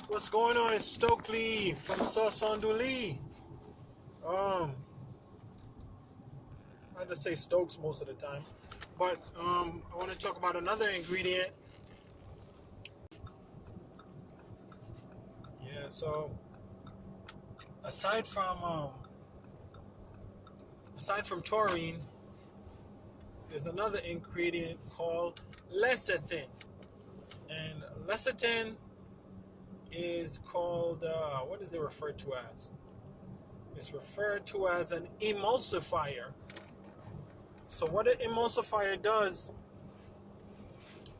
What's going on? It's Stokely from Sauce on Dooley. I just say Stokes most of the time, but I want to talk about another ingredient. Yeah. So aside from taurine, there's another ingredient called lecithin, and lecithin is called what is it referred to as? It's referred to as an emulsifier. So what an emulsifier does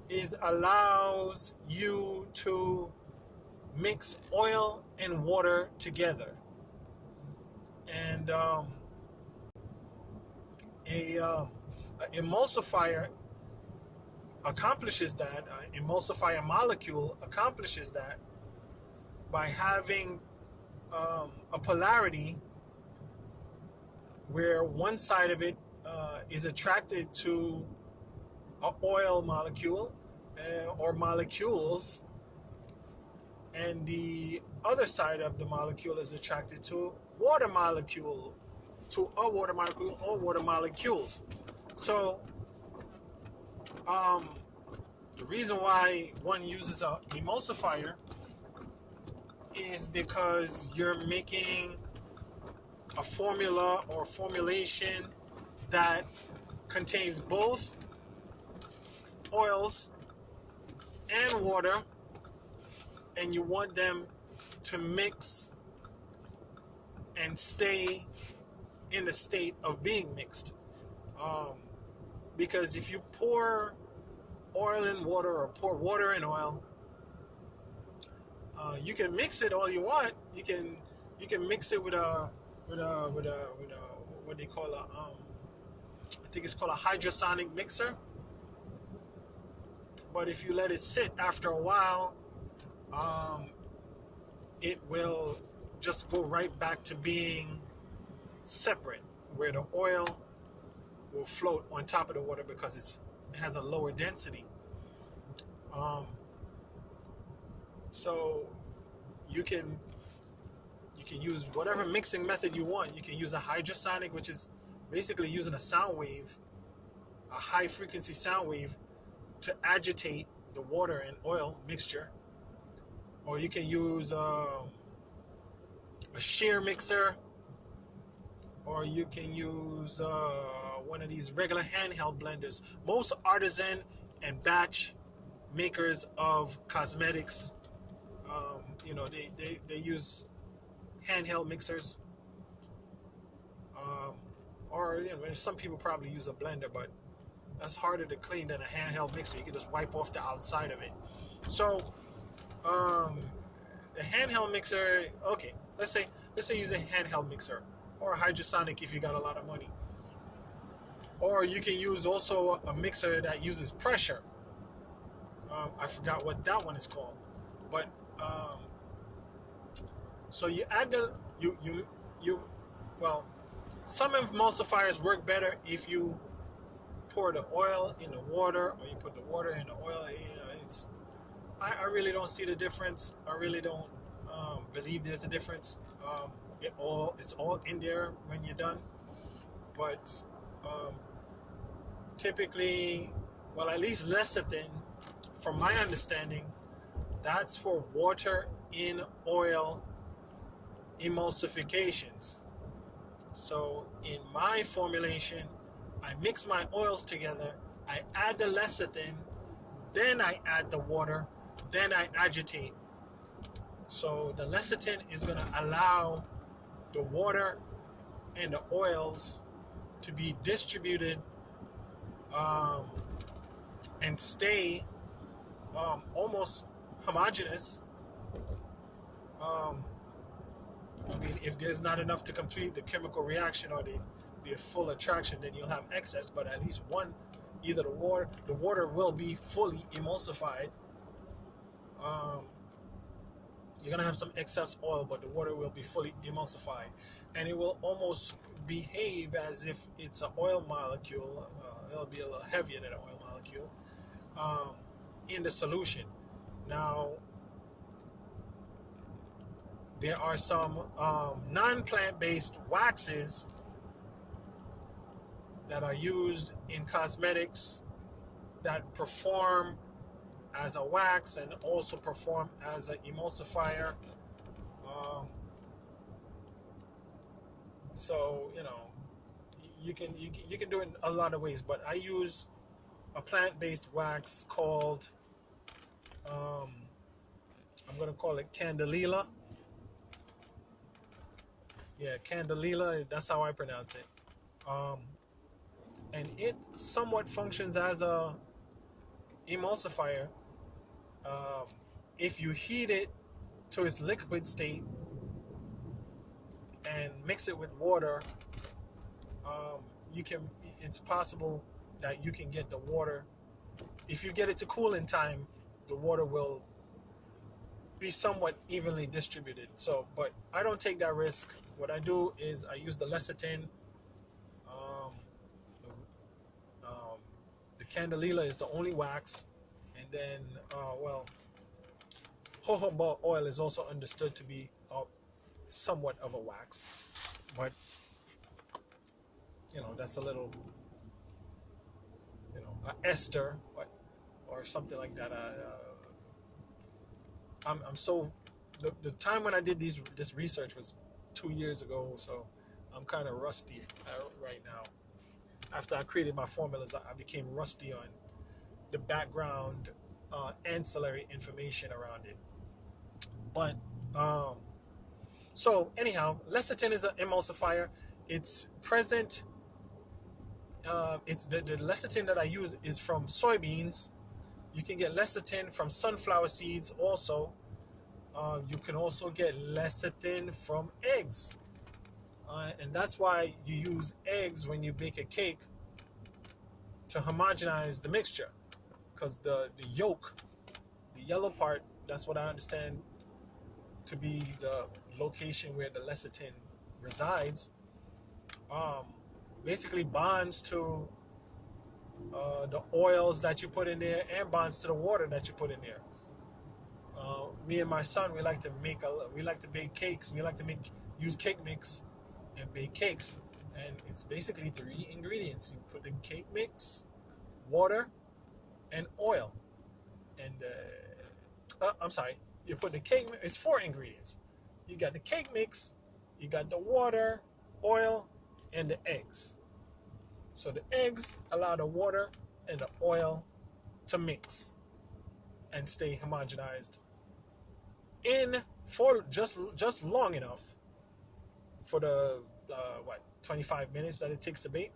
is allows you to mix oil and water together. And a emulsifier accomplishes that. An emulsifier molecule accomplishes that by having a polarity where one side of it is attracted to an oil molecule or molecules, and the other side of the molecule is attracted to a water molecule or water molecules. So the reason why one uses an emulsifier is because you're making a formula or formulation that contains both oils and water, and you want them to mix and stay in the state of being mixed. Because if you pour oil in water or pour water in oil, you can mix it all you want. You can mix it with a what they call I think it's called a hydrosonic mixer. But if you let it sit after a while, it will just go right back to being separate, where the oil will float on top of the water because it has a lower density. So you can use whatever mixing method you want. You can use a hydrosonic, which is basically using a sound wave, a high frequency sound wave, to agitate the water and oil mixture. Or you can use a shear mixer, or you can use one of these regular handheld blenders. Most artisan and batch makers of cosmetics, they use handheld mixers. Or some people probably use a blender, but that's harder to clean than a handheld mixer. You can just wipe off the outside of it. So the handheld mixer, okay, let's say use a handheld mixer or a hydrosonic if you got a lot of money. Or you can use also a mixer that uses pressure. I forgot what that one is called, but so you add some emulsifiers work better if you pour the oil in the water, or you put the water in the oil. I really don't see the difference. I really don't believe there's a difference. It's all in there when you're done. But typically, well, at least lecithin, from my understanding, that's for water in oil emulsifications. So in my formulation, I mix my oils together, I add the lecithin, then I add the water, then I agitate. So the lecithin is going to allow the water and the oils to be distributed and stay almost homogeneous. If there's not enough to complete the chemical reaction or the full attraction, then you'll have excess. But at least either the water will be fully emulsified. You're gonna have some excess oil, but the water will be fully emulsified, and it will almost behave as if it's an oil molecule. It'll be a little heavier than an oil molecule in the solution. Now, There are some non-plant-based waxes that are used in cosmetics that perform as a wax and also perform as an emulsifier. Um, so you can do it in a lot of ways, but I use a plant-based wax called um, I'm gonna call it Candelilla. Yeah, Candelilla. That's how I pronounce it. Um, and it somewhat functions as a emulsifier. Um, if you heat it to its liquid state and mix it with water, um, you can. It's possible that you can get the water. If you get it to cool in time, the water will be somewhat evenly distributed. So, but I don't take that risk. What I do is I use the lecithin. Um, um, the Candelilla is the only wax, and then jojoba oil is also understood to be somewhat of a wax, but that's a little a ester, or something like that. I'm so the time when I did this research was 2 years ago, so I'm kind of rusty right now. After I created my formulas, I became rusty on the background ancillary information around it. But so anyhow, lecithin is an emulsifier. It's present. It's the lecithin that I use is from soybeans. You can get lecithin from sunflower seeds also. You can also get lecithin from eggs. And that's why you use eggs when you bake a cake to homogenize the mixture. Because the yolk, the yellow part, that's what I understand to be the location where the lecithin resides, basically bonds to the oils that you put in there and bonds to the water that you put in there. Me and my son, we like to bake cakes. We like to use cake mix and bake cakes, and it's basically 3 ingredients. You put the cake mix, water, and oil. And I'm sorry, you put the cake mix. It's 4 ingredients. You got the cake mix, you got the water, oil, and the eggs. So the eggs allow the water and the oil to mix and stay homogenized for just long enough for the 25 minutes that it takes to bake.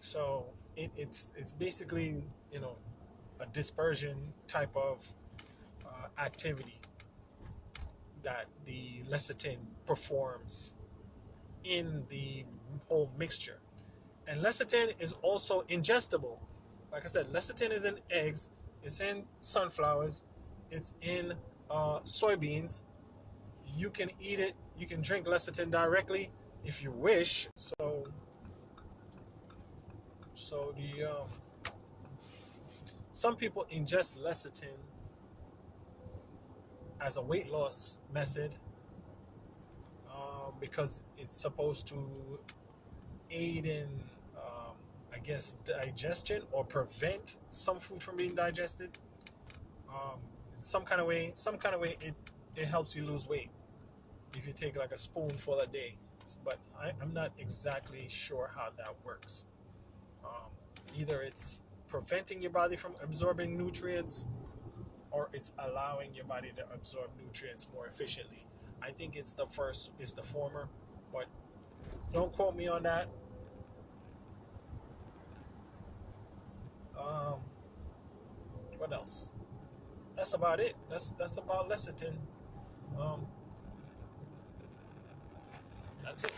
So it's basically a dispersion type of activity that the lecithin performs in the whole mixture. And lecithin is also ingestible. Like I said, lecithin is in eggs, it's in sunflowers, it's in soybeans. You can eat it. You can drink lecithin directly if you wish. So the some people ingest lecithin as a weight loss method because it's supposed to aid in I guess digestion or prevent some food from being digested. In some kind of way it helps you lose weight if you take like a spoonful a day. But I'm not exactly sure how that works. Either it's preventing your body from absorbing nutrients, or it's allowing your body to absorb nutrients more efficiently. I think it's the former, but don't quote me on that. What else? That's about it. That's about lecithin. That's it.